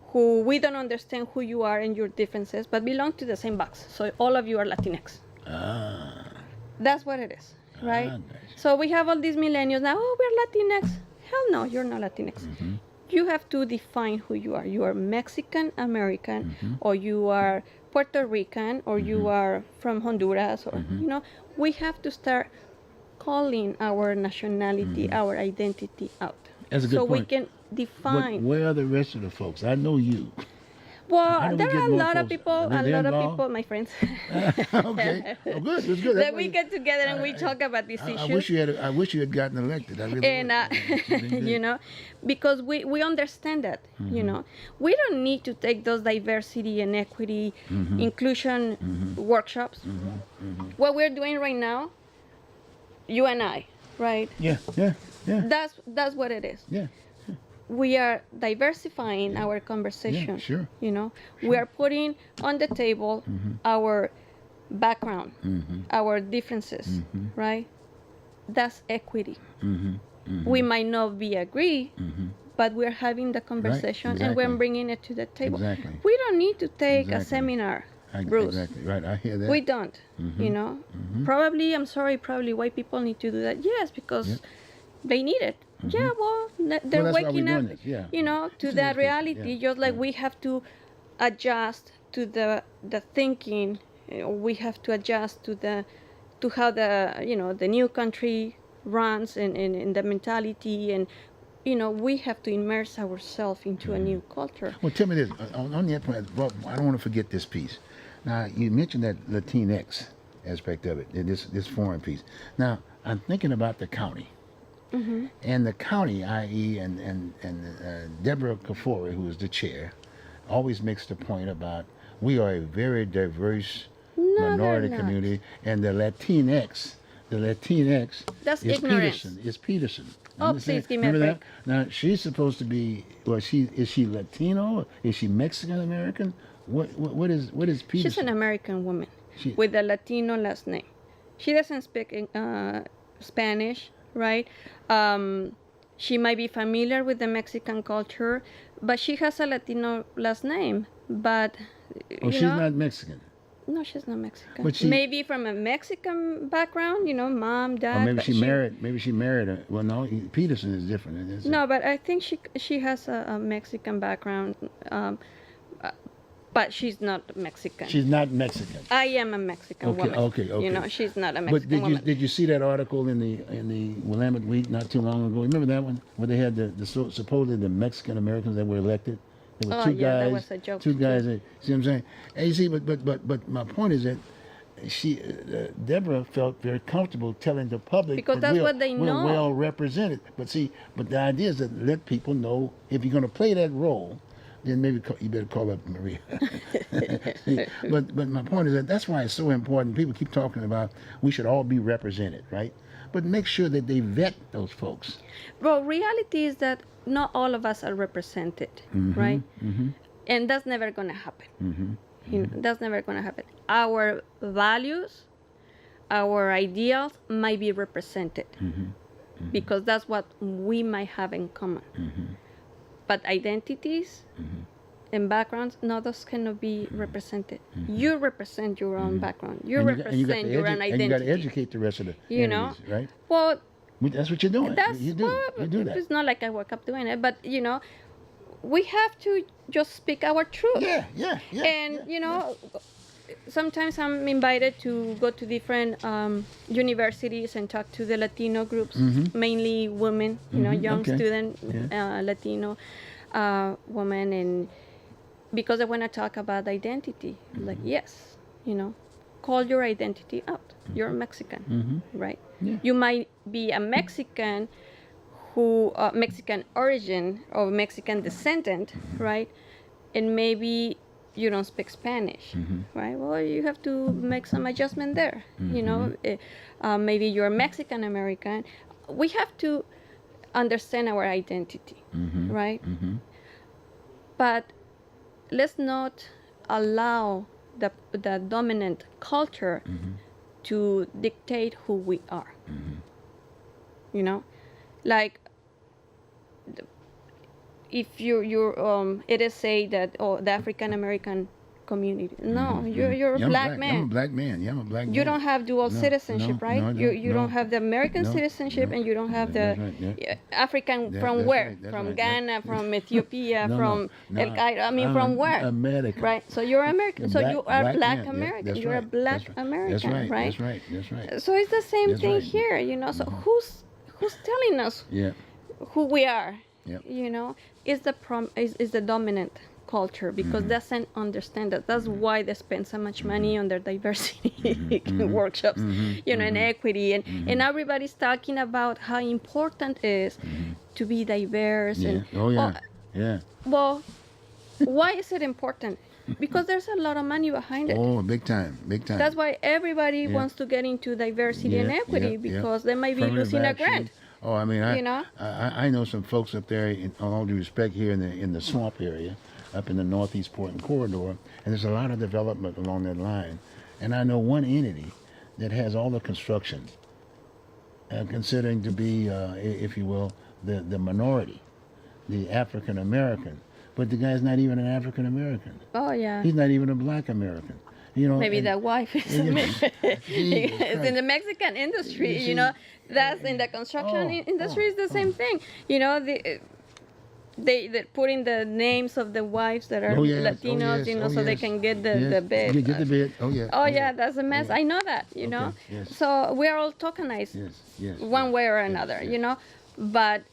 who we don't understand who you are and your differences, but belong to the same box. So all of you are Latinx. That's what it is, right? Gotcha. So we have all these millennials now, oh, we're Latinx. Hell no, you're not Latinx. You have to define who you are. You are Mexican American, or you are Puerto Rican, or you are from Honduras, or we have to start calling our nationality, our identity out. That's a good so point. we can define. Where are the rest of the folks? I know you. How Well, do we there get are a more lot of folks? people, Are they involved? my friends, Okay. Oh, good. It's good. that we get together and we talk about these I issues. I wish you had gotten elected. I really And would. because we understand that we don't need to take those diversity and equity inclusion workshops. What we're doing right now, you and I, right? Yeah. That's what it is. Yeah. We are diversifying our conversation. sure. We are putting on the table our background, our differences, right? That's equity. We might not be agree, but we're having the conversation and we're exactly. bringing it to the table. Exactly. We don't need to take a Exactly. seminar, Bruce. Exactly. Right. I hear that. We don't. Probably, I'm sorry, probably white people need to do that. Yes, because they need it. Yeah, well, they're Well, that's why waking we're up, doing this, yeah. to It's that an reality. education, Just like we have to adjust to the thinking, we have to adjust to how the new country runs and the mentality, and we have to immerse ourselves into a new culture. Well, tell me this. On that point, I don't want to forget this piece. Now, you mentioned that Latinx aspect of it, this foreign piece. Now, I'm thinking about the county. And the county, i.e., and Deborah Kafori, who is the chair, always makes the point about we are a very diverse minority they're not. community, and the Latinx That's is ignorance. Peterson. Oh, Understand? please give me a Remember break. that? Now she's supposed to be. Well, is she Latino? Is she Mexican American? What is Peterson? She's an American woman She- with a Latino last name. She doesn't speak Spanish, right? She might be familiar with the Mexican culture, but she has a Latino last name. But Oh, she's not Mexican. No, she's not Mexican. But she- maybe from a Mexican background, mom, dad. Or maybe but she married. Maybe she married a. Well, no, Peterson is different. Isn't it? No, but I think she has a Mexican background, but she's not Mexican. She's not Mexican. I am a Mexican woman. Okay. She's not a But Mexican woman. did you see that article in the Willamette Week not too long ago? Remember that one where they had supposedly the Mexican Americans that were elected. There were two guys. That was a joke. Two guys. See what I'm saying? And you see, but my point is that Deborah felt very comfortable telling the public Because that that's what they we're know. well represented. But the idea is that let people know if you're going to play that role, then maybe you better call up Maria. See, but my point is that that's why it's so important. People keep talking about we should all be represented, right? But make sure that they vet those folks. Well, reality is that not all of us are represented, right? And that's never going to happen. That's never going to happen. Our values, our ideals might be represented because that's what we might have in common. But identities and backgrounds, no, those cannot be represented. You represent your own background. You represent your own identity. And you got to educate the rest of the entities, right? Well, that's what you're doing. You do that. It's not like I woke up doing it, but we have to just speak our truth. Yeah. And sometimes I'm invited to go to different universities and talk to the Latino groups, mainly women, young student Latino women, and because I want to talk about identity, like yes, call your identity out. You're Mexican, right? Yeah. You might be a Mexican who Mexican origin or Mexican descendant, right? And maybe you don't speak Spanish, right? Well, you have to make some adjustment there. Maybe you're Mexican American. We have to understand our identity, right? But let's not allow the dominant culture to dictate who we are. Like if it is say that the African American community. No, you're a black man. I'm a black man. Yeah, I'm a black man. You don't have dual citizenship, right? You don't have the American citizenship, and you don't have the African from where? From Ghana, from Ethiopia, from El Cairo. I mean, from where? America. Right. So you're American. So you are black man. American. Yeah, you're a black American, right? That's right. So it's the same thing here, So who's telling us who we are? Is the dominant culture because doesn't understand that. That's why they spend so much money on their diversity workshops, and equity, and everybody's talking about how important it is to be diverse. And well, why is it important? Because there's a lot of money behind it. Oh, big time. That's why everybody wants to get into diversity and equity because they might be losing a grant. Oh, I mean, I know some folks up there, on all due respect, here in the swamp area, up in the Northeast Portland corridor, and there's a lot of development along that line. And I know one entity that has all the construction, considering to be, if you will, the minority, the African American. But the guy's not even an African American. Oh yeah. He's not even a black American. Maybe the wife is it's in the Mexican industry, that's in the construction industry is the same thing. They put in the names of the wives that are Latinos, so they can get the bid. You get the bid. Oh yeah, that's a mess. I know that, So we are all tokenized one way or another, But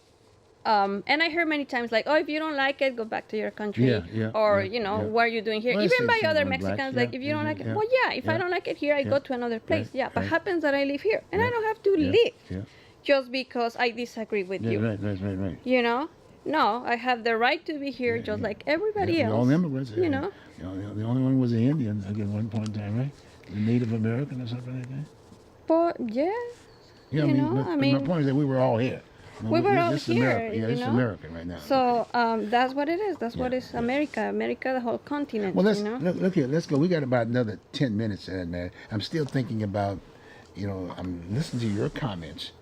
and I heard many times like, if you don't like it, go back to your country. What are you doing here? Well, even by other black, Mexicans, like if you don't like it, if I don't like it here, I go to another place. But happens that I live here, and I don't have to leave just because I disagree with you. Right. No, I have the right to be here just like everybody else. All immigrants. The only one was the Indian at one point in time, right? The Native American or something like that. But yeah, I mean, my point is that we were all here. We were all here, America. It's America right now. So that's what it is. That's what is America. America, the whole continent. Well, look here. Let's go. We got about another 10 minutes in there. I'm still thinking about, I'm listening to your comments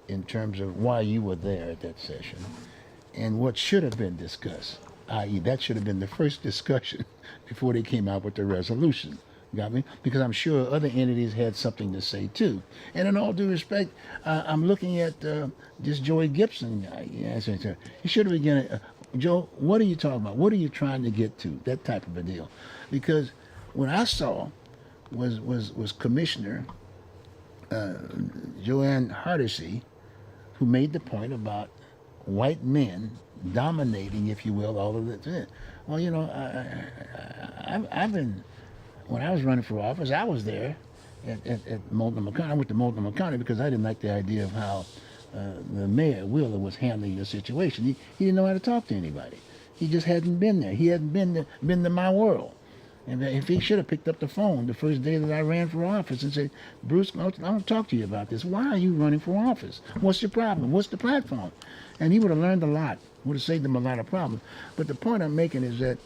in terms of why you were there at that session and what should have been discussed, i.e. that should have been the first discussion before they came out with the resolution. Got me? Because I'm sure other entities had something to say too. And in all due respect, I'm looking at this Joey Gibson guy. Yeah, he should have begun. Joe, what are you talking about? What are you trying to get to? That type of a deal. Because what I saw was Commissioner Joanne Hardesty, who made the point about white men dominating, if you will, all of this. Well, you know, I've been, when I was running for office, I was there at Multnomah County. I went to Multnomah County because I didn't like the idea of how the mayor, Wheeler, was handling the situation. He didn't know how to talk to anybody. He just hadn't been there. He hadn't been to my world. And if he should have picked up the phone the first day that I ran for office and said, Bruce, I want to talk to you about this. Why are you running for office? What's your problem? What's the platform? And he would have learned a lot, would have saved him a lot of problems. But the point I'm making is that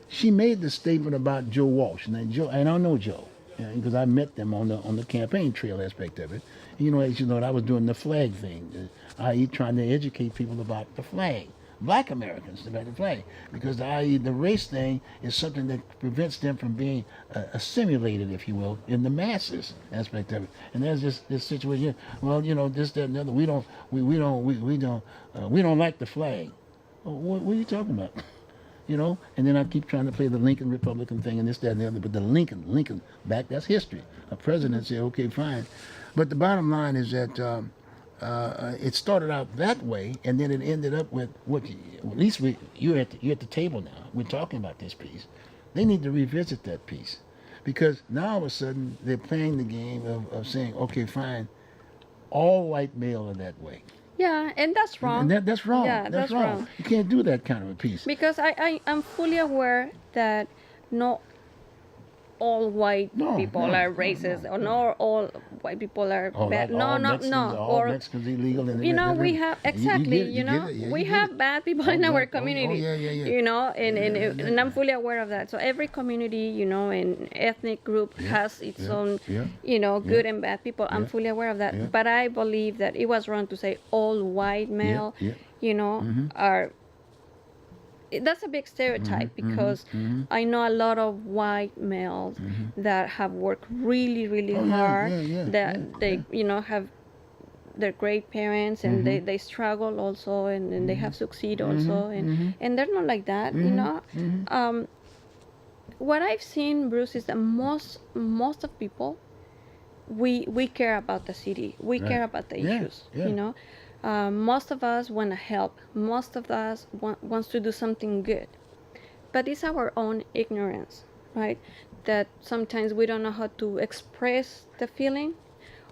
she made the statement about Joe Walsh. And Joe, and I know Joe, because I met them on the campaign trail aspect of it. And as you know, I was doing the flag thing, i.e. trying to educate people about the flag. Black Americans about the flag, because i.e. the race thing is something that prevents them from being assimilated, if you will, in the masses aspect of it. And there's this situation. Well, this, that, and the other. We don't like the flag. Well, what are you talking about? And then I keep trying to play the Lincoln Republican thing and this, that, and the other. But the Lincoln back, that's history. A president said, okay, fine. But the bottom line is that. It started out that way, and then it ended up with at least you're at the table now. We're talking about this piece. They need to revisit that piece, because now all of a sudden they're playing the game of saying, okay, fine, all white male are that way. Yeah, and that's wrong. And that's wrong. Yeah, that's wrong. You can't do that kind of a piece. Because I'm fully aware that not all white people are racist, or not all white people are bad. All Mexicans illegal. And we have we have bad people in our community. And I'm fully aware of that. So every community, and ethnic group has its own, good and bad people. I'm fully aware of that. Yeah. But I believe that it was wrong to say all white male, are. That's a big stereotype, because I know a lot of white males that have worked really, really hard, that they, have their great parents, and they struggle also, and they have succeed also, and they're not like that, What I've seen, Bruce, is that most of people, we care about the city, we care about the issues, most of us want to help. Most of us wants to do something good. But it's our own ignorance, right? That sometimes we don't know how to express the feeling,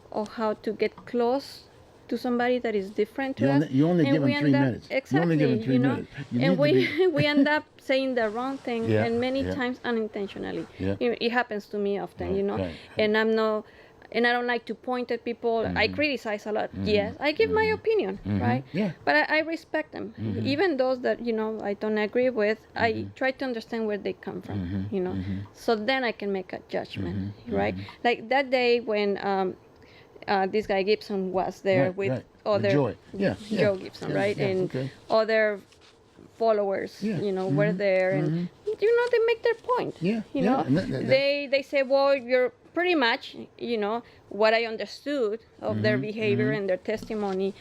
or how to get close to somebody that is different to us. You only give them 3 minutes. Exactly. You only give them 3 minutes. And we end up saying the wrong thing, and many times unintentionally. Yeah. It happens to me often, Right. And I don't like to point at people. I criticize a lot. Yes, I give my opinion, right? Yeah. But I respect them. Even those that, I don't agree with, I try to understand where they come from, So then I can make a judgment, right? Like that day when this guy Gibson was there with other... Joy. Joe Gibson, right? And other followers, were there. And, they make their point. They say, well, you're pretty much, what I understood of their behavior and their testimony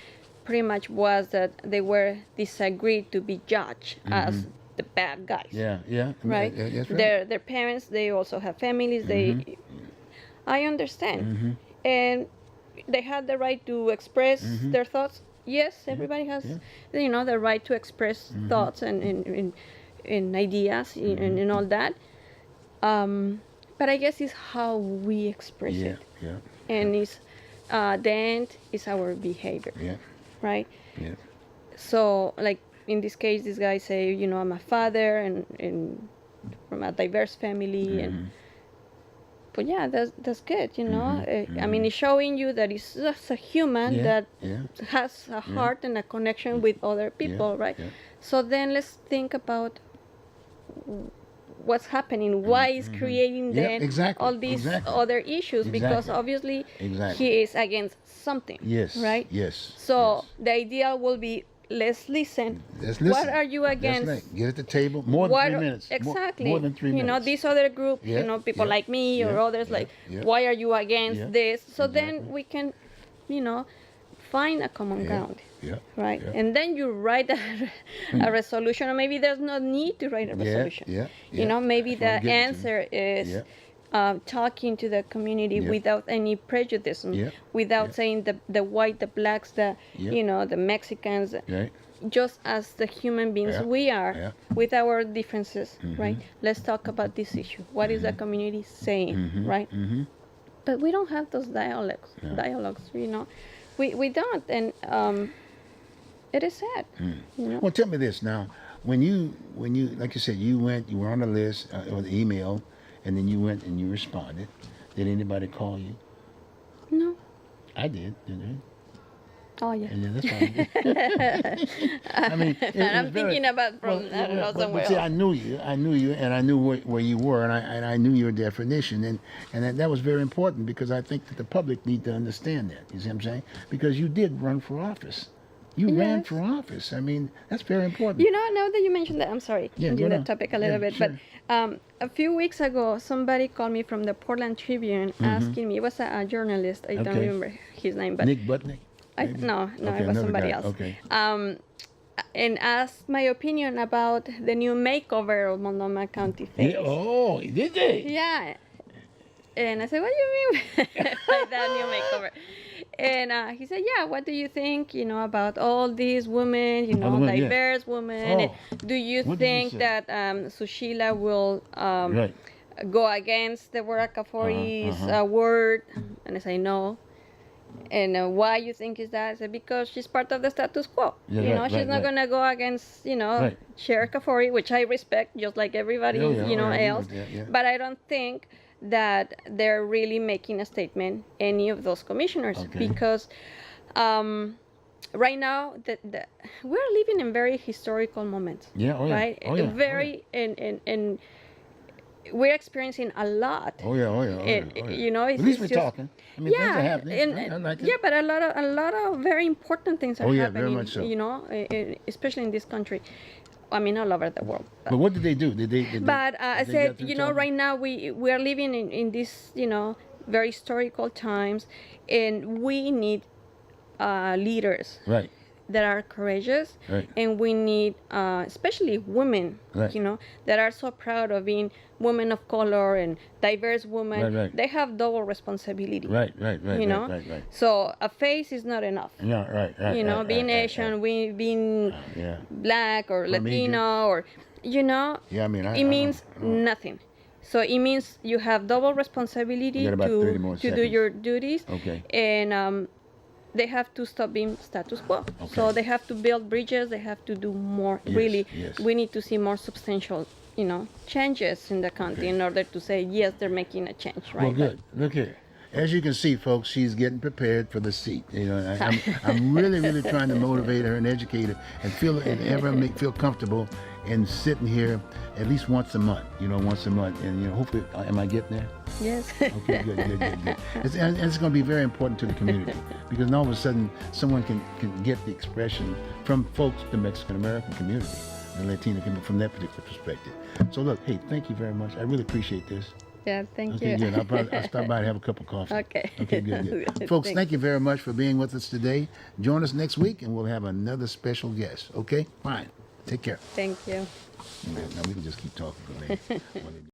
pretty much was that they were disagreed to be judged as the bad guys. Right? That's right. Their parents, they also have families. I understand. And they had the right to express their thoughts. Yes, everybody has, the right to express thoughts and ideas and all that. But I guess it's how we express it. And it's the end is our behavior. Right? So, like in this case, this guy say, I'm a father and from a diverse family, but yeah, that's good. I mean, it's showing you that it's just a human that has a heart and a connection with other people, right? So then let's think about what's happening, why is creating then all these other issues, because obviously he is against something, right? Yes. So the idea will be, let's listen. Let's What listen. are you That's against? right. Get at the table. More than What 3 minutes. exactly? More than 3 minutes. You know, this other group, Yeah, you know, people yeah, like me or yeah, others, yeah, like, yeah. why are you against Yeah, this? So exactly. then we can, you know, find a common Yeah, ground. yeah, Right? yeah. And then you write a resolution, or maybe there's no need to write a resolution. Yeah, You know, maybe That's what I'm the getting to. answer is Yeah. talking to the community Yeah. without any prejudice, Yeah, without yeah. saying the white, the blacks, the Yeah. you know, the Mexicans, Right. just as the human beings Yeah, we are, yeah. with our differences, right? Let's talk about this issue. What is the community saying, right? But we don't have those dialogues, you know. We don't, and it is sad, you know. Well, tell me this now. When you, like you said, you were on the list or the email, and then you went and you responded. Did anybody call you? No. I did, didn't Oh yeah. I? And then that's why I mean, I'm thinking about from I don't know, somewhere but see, else. I knew you, and I knew where you were, and I knew your definition, and that was very important because I think that the public need to understand that. You see what I'm saying? Because you did run for office. You ran Yes. for office. I mean, that's very important. You know, now that you mentioned that, I'm sorry, Yeah, changing go the on. topic a little Yeah, bit, sure. but a few weeks ago, somebody called me from the Portland Tribune asking me. It was a journalist. I don't Okay. remember his name, but Nick Butnick? maybe? no, Okay, it was another somebody guy. else. Okay. And asked my opinion about the new makeover of Multnomah County Face. Yeah, oh, did they? Yeah. And I said, what do you mean by that new makeover? And he said, yeah, what do you think, you know, about all these women, you know, the women, yeah. diverse women? Oh, Do you what did he think say? that Sushila will Right. go against the Warakafori's Uh-huh. word? And I say, no. And why you think is that? I said, because she's part of the status quo. Yeah, you right, know, she's right, not right. going to go against, you know, Right. Cher Kafori, which I respect, just like everybody, Oh, yeah, you know, oh, yeah, else. yeah. But I don't think that they're really making a statement, any of those commissioners, Okay. because right now we're living in very historical moments. Yeah, oh, yeah. Right? Oh, yeah, oh, Very, and we're experiencing a lot. Oh yeah, oh yeah, oh yeah. And, Oh, yeah. you know, At least it's we're just- talking. I mean, things are happening. and I like it. yeah, but a lot of very important things are Oh, yeah, happening. very much so. You know, especially in this country. I mean, all over the world. But what did they do? Did they? But I did they said, get through you know, talking? right now we are living in this, you know, very historical times, and we need leaders Right. that are courageous, Right. and we need especially women, Right. you know, that are so proud of being women of color and diverse women. Right, right. They have double responsibility. Right. You know, Right. so a face is not enough. Yeah. Right. You know, right, being right, Asian, right. we being Yeah. black or From Latino, or you know, Yeah. I mean, it means nothing. So it means you have double responsibility You got about 30 more to do seconds. your duties. Okay. And they have to stop being status quo. So Okay. they have to build bridges. They have to do more. Yes, Really, yes. we need to see more substantial, you know, changes in the country Okay. in order to say yes, they're making a change, right? Well, good. Look here. As you can see, folks, she's getting prepared for the seat. You know, I'm really trying to motivate her and educate her and feel comfortable in sitting here at least once a month. You know, once a month, and you know, hopefully, am I getting there? Yes. Okay, good. And it's going to be very important to the community because all of a sudden someone can get the expression from folks, the Mexican American community, the Latino community, from that particular perspective. So look, hey, thank you very much. I really appreciate this. Yeah, thank Okay, you. good. I'll stop by and have a cup of coffee. Okay. Okay, good. Folks, Thanks. thank you very much for being with us today. Join us next week and we'll have another special guest. Okay? Fine. Take care. Thank you. Now we can just keep talking for a minute.